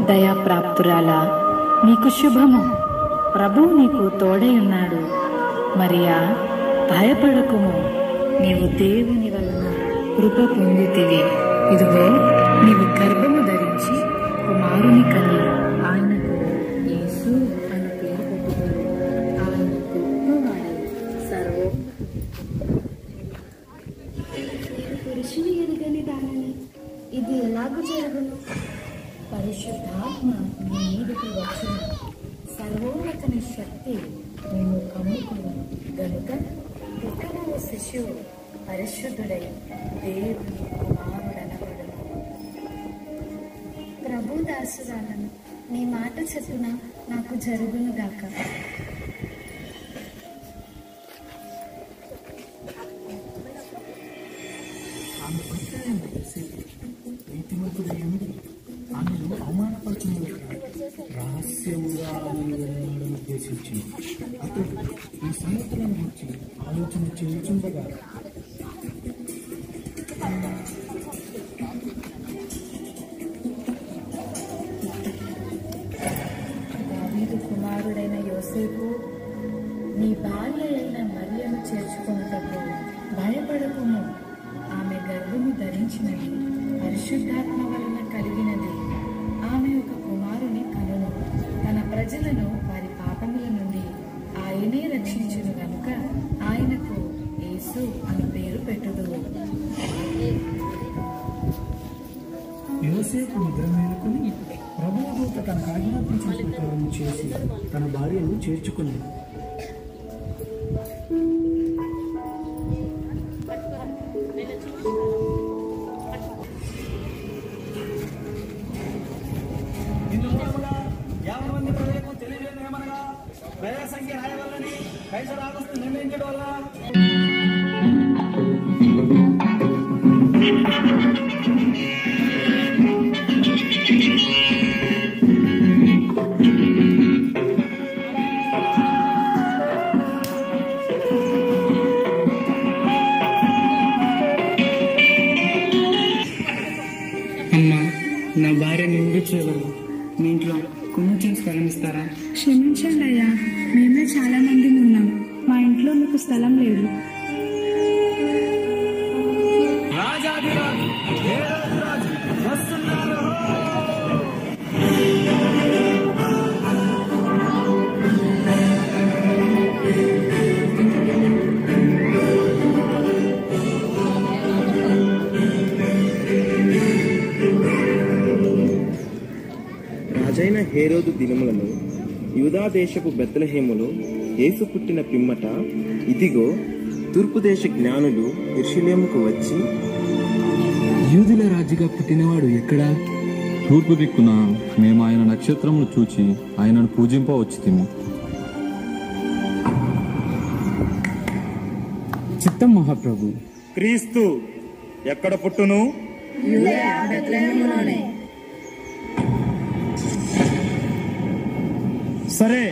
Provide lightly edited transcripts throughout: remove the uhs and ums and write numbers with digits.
దయాప్రాప్తురాలా, నీకు శుభము. ప్రభువు నీకు తోడై ఉన్నాడు. మరియా, భయపడకుము, నీవు దేవుని వలన కృప పొందితివి. ఇదిగో, నీవు గర్భము ధరించి కుమారుని కని ఆయనకు యేసు అని పేరు పెట్టుకుని ఆయన గొప్పవాడై పురుషుని ఎరుగని దానిని ఇది ఎలాగూ జరుగును? పరిశుద్ధాత్మ నీ మీదకి వచ్చిన సర్వోన్నతని శక్తి నిన్ను కమ్ముకును గనుక పుట్టబో శిశువు పరిశుద్ధుడై దేవుని కుమారుడనబడును. ప్రభు దాసురాలను, నీ మాట చెప్పున నాకు జరుగును గాక. ఆమెను అవమానపరచిన రహస్యముగా ఉద్దేశించి అతడు ఈ సంగతులను గురించి ఆలోచన చేయుచుండగా దావీదు కుమారుడైన యోసేపు, నీ భార్య అయిన మరియను చేర్చుకొనుటకు భయపడకుము. ఆమె గర్భము ధరించినది పరిశుద్ధాత్మ వలన కలిగినది. ఆమె ఒక కుమారుని కనును. తన ప్రజలను వారి పాపముల నుండి ఆయనే రక్షించును గనుక ఆయనకు యేసు అని పేరు పెట్టుదురు. యోసేపు నిద్ర మేలుకొని ప్రభువు దూత తనకు ఆజ్ఞాపించిన ప్రకారం చేసి తన భార్యను చేర్చుకున్నాడు. అమ్మా, నా భార్యని ఉండొచ్చేవారు. మీ ఇంట్లో కొంచెం స్థలం ఇస్తారా? క్షమించండి అయ్యా, మేమే చాలా మంది ఉన్నాం. మా ఇంట్లో మీకు స్థలం లేదు. రాజైన హేరోదు దినములను యూదా దేశపు బెత్లెహేములో యేసు పుట్టిన పిమ్మట, ఇదిగో, తూర్పు దేశ జ్ఞానులు యెరూషలేముకు వచ్చి, యూదుల రాజుగా పుట్టినవాడు ఎక్కడా? తూర్పు దిక్కున మేము ఆయన నక్షత్రమును చూచి ఆయనను పూజింపవచ్చితిమి. చిత్తం మహాప్రభు. క్రీస్తు ఎక్కడ పుట్టును? సరే,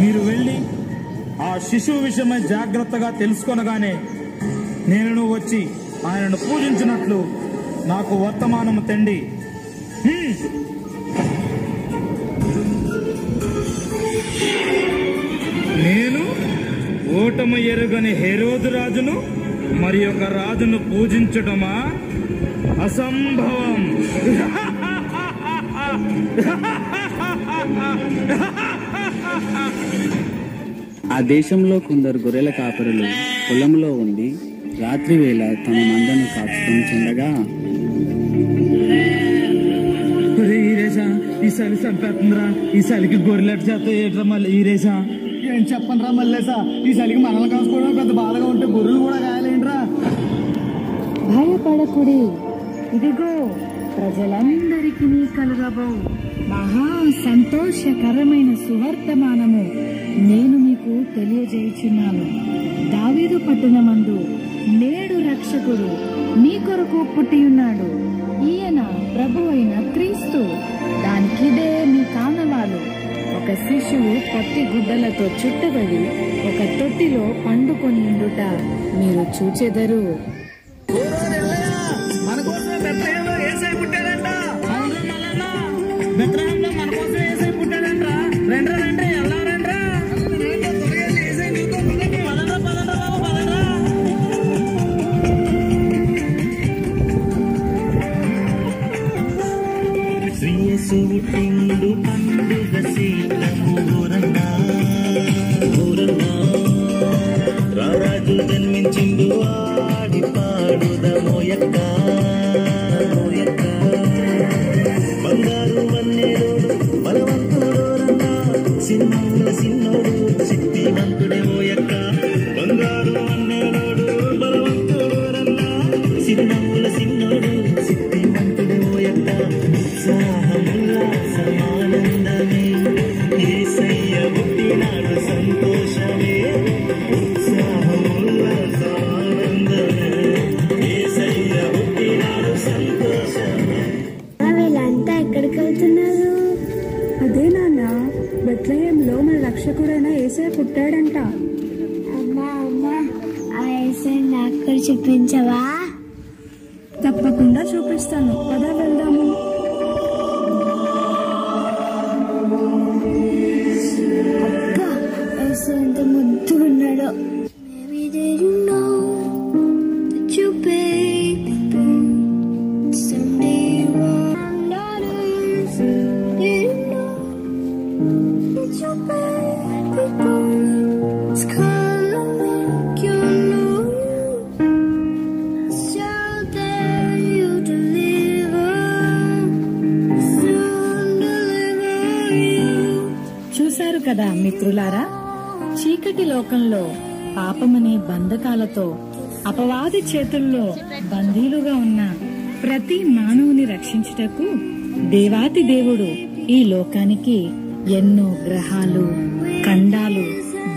మీరు వెళ్ళి ఆ శిశువు విషయమై జాగ్రత్తగా తెలుసుకొనగానే నేను వచ్చి ఆయనను పూజించినట్లు నాకు వర్తమానము తెండి. నేను ఓటమి ఎరుగని హేరోదు రాజును మరి ఒక రాజును పూజించటమా? అసంభవం. ఆ దేశంలో కొందరు గొర్రెల కాపరులు పొలంలో ఉండి రాత్రి వేళ తమ మందను కాచుకుంటుండగా, ఈ చలి చంపేస్తుందిరా, ఈ చలికి గొర్రెలెట్ చేస్తే ఏట్రా మళ్ళీ ఈరేసా? ఏం చెప్పండిరా మల్లేసా, ఈ చలికి మనల్ని కాసుకోవడం పెద్ద బాధగా ఉంటే గొర్రెలు కూడా గాయాలేంట్రా? భయపడకుడి, ఇదిగో ప్రజలందరికీ కలుగబో మహా సంతోషకరమైన సువర్తమానము నేను మీకు తెలియజేయుచున్నాను. దావీదు పట్టణమందు నేడు రక్షకుడు మీ కొరకు పుట్టియున్నాడు. ఈయన ప్రభు అయిన క్రీస్తు. దానికిదే మీ కానవాలు. ఒక శిశువు పొట్టి గుడ్డలతో చుట్టబడి ఒక తొట్టిలో పండుకొని ఉండుట మీరు చూచెదరు. బెత్లహేంలో మన కోసం యేసయ్య పుట్టాడంట్రా. రండ్రా రండ్రా ఎలా రండ్రా. పదండ్రా పదండ్రా బాబు పదండ్రా. శ్రీయేసు పుట్టిండు పండుగ సీతము ఊరన్నా ఊరన్నా. రారాజు జన్మించిండు ఆడి పాడుదమోయక్క మోయక్క. బంగారు వన్నెలోడు బలవంతుడోరన్నా. సిన్నోడు సిన్నోడు శక్తివంతుడే ఓయక్క. బంగారు వన్నెలోడు బలవంతుడోరన్నా. సిన్నోడు సిన్నోడు శక్తివంతుడే ఓయక్క. ఉత్సాహముల్లాసమానందమే యేసయ్య పుట్టినాడు సంతోషమే. వీళ్ళంతా ఎక్కడికి వెళ్తున్నారు? అదే నాన్న, బెత్లహేంలో మన రక్షకుడైన యేసయ్య పుట్టాడంట. అమ్మా అమ్మా, ఆ యేసయ్య నాకు కూడా చూపించవా? తప్పకుండా చూపిస్తాను, పద వెళ్దాము. అక్క, యేసయ్య ఎంత ముద్దుగా ఉన్నాడో. Maybe they don't know that you baby boo. Someday you are daughters. Didn't know that you baby boo. It's gonna make you know. So that you deliver. Soon deliver you. చూశారు కదా మిత్రులారా, చీకటి లోకంలో పాపమనే బంధకాలతో అపవాది చేతుల్లో బందీలుగా ఉన్న ప్రతి మానవుని రక్షించుటకు దేవాతి దేవుడు ఈ లోకానికి ఎన్నో గ్రహాలు, ఖండాలు,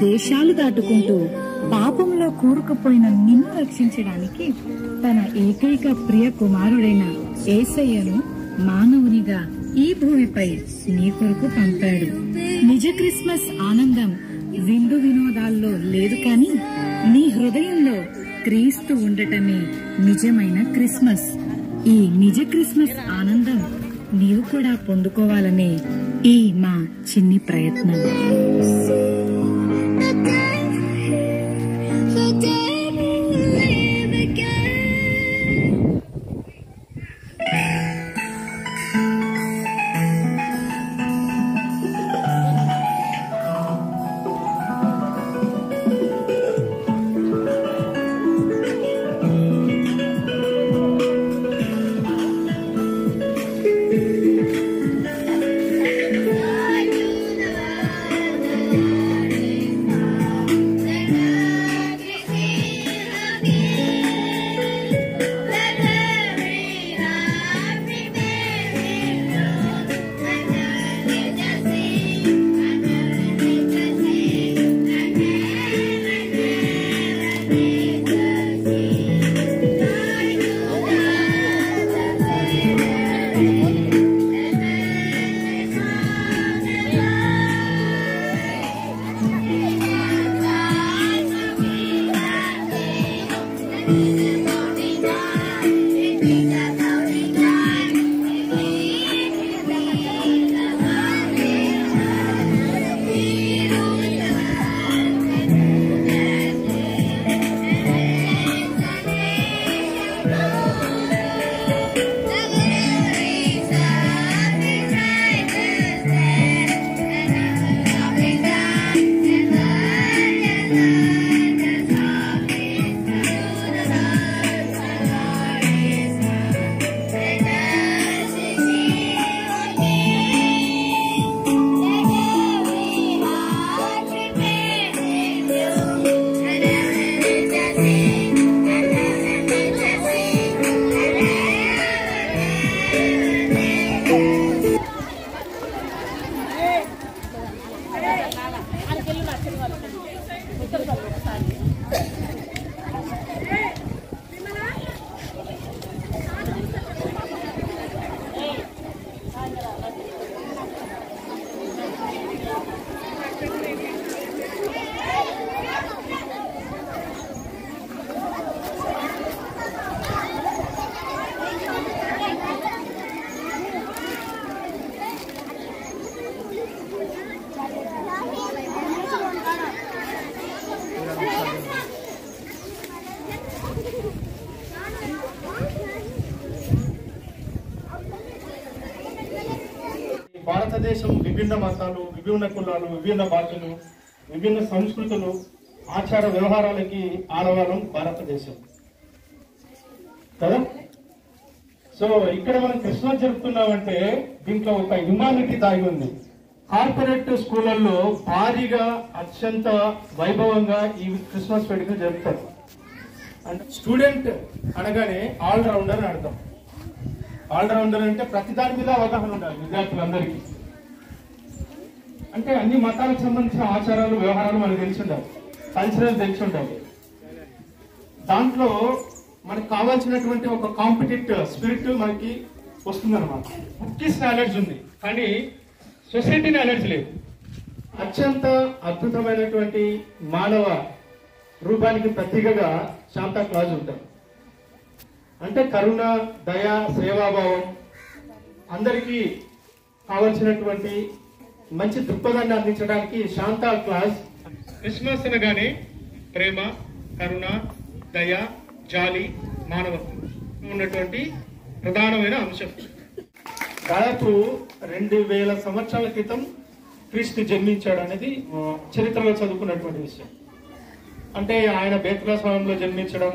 దేశాలు దాటుకుంటూ పాపంలో కూరుకుపోయిన నిన్ను రక్షించడానికి తన ఏకైక ప్రియ కుమారుడైన యేసయ్యను మానవునిగా ఈ భూమిపై నీ కొరకు పంపాడు. నిజ క్రిస్మస్ ఆనందం విందు వినోదాల్లో లేదు కాని నీ హృదయంలో క్రీస్తు ఉండటమే నిజమైన క్రిస్మస్. ఈ నిజ క్రిస్మస్ ఆనందం నీవు కూడా పొందుకోవాలనే ఈ మా చిన్ని ప్రయత్నం. భారతదేశం విభిన్న మతాలు, విభిన్న కులాలు, విభిన్న భాషలు, విభిన్న సంస్కృతులు, ఆచార వ్యవహారాలకి ఆడవాళ్ళం భారతదేశం కదా. సో ఇక్కడ మనం క్రిస్మస్ జరుపుతున్నామంటే దీంట్లో ఒక హ్యుమానిటీ దాగి ఉంది. కార్పొరేట్ స్కూళ్ళల్లో భారీగా అత్యంత వైభవంగా ఈ క్రిస్మస్ వేడుకలు జరుపుతారు. అంటే స్టూడెంట్ అనగానే ఆల్ రౌండర్ అని అర్థం. ఆల్ రౌండర్ అంటే ప్రతి దాని మీద అవగాహన ఉండాలి విద్యార్థులందరికీ. అంటే అన్ని మతాలకు సంబంధించిన ఆచారాలు, వ్యవహారాలు మనకు తెలిసి ఉండాలి, కల్చరల్ తెలిసి ఉండాలి. దాంట్లో మనకు కావాల్సినటువంటి ఒక కాంపిటేటివ్ స్పిరిట్ మనకి వస్తుందన్నమాట. బుక్కిస్ నాలెడ్జ్ ఉంది కానీ సొసైటీ నాలెడ్జ్ లేదు. అత్యంత అద్భుతమైనటువంటి మానవ రూపానికి ప్రతీకగా శాంతా క్లాజ్ ఉంటారు. అంటే కరుణ, దయ, సేవాభావం, అందరికీ కావలసినటువంటి మంచి దృక్పథాన్ని అందించడానికి శాంతా క్లాజ్. క్రిస్మస్ అనగానే ప్రేమ, కరుణ, దయ, జాలి, మానవత్వం ఉన్నటువంటి ప్రధానమైన అంశం. దాదాపు 2000 సంవత్సరాల క్రితం క్రీస్తు జన్మించాడు అనేది చరిత్రలో చదువుకున్నటువంటి విషయం. అంటే ఆయన బేత్లెహేములో జన్మించడం,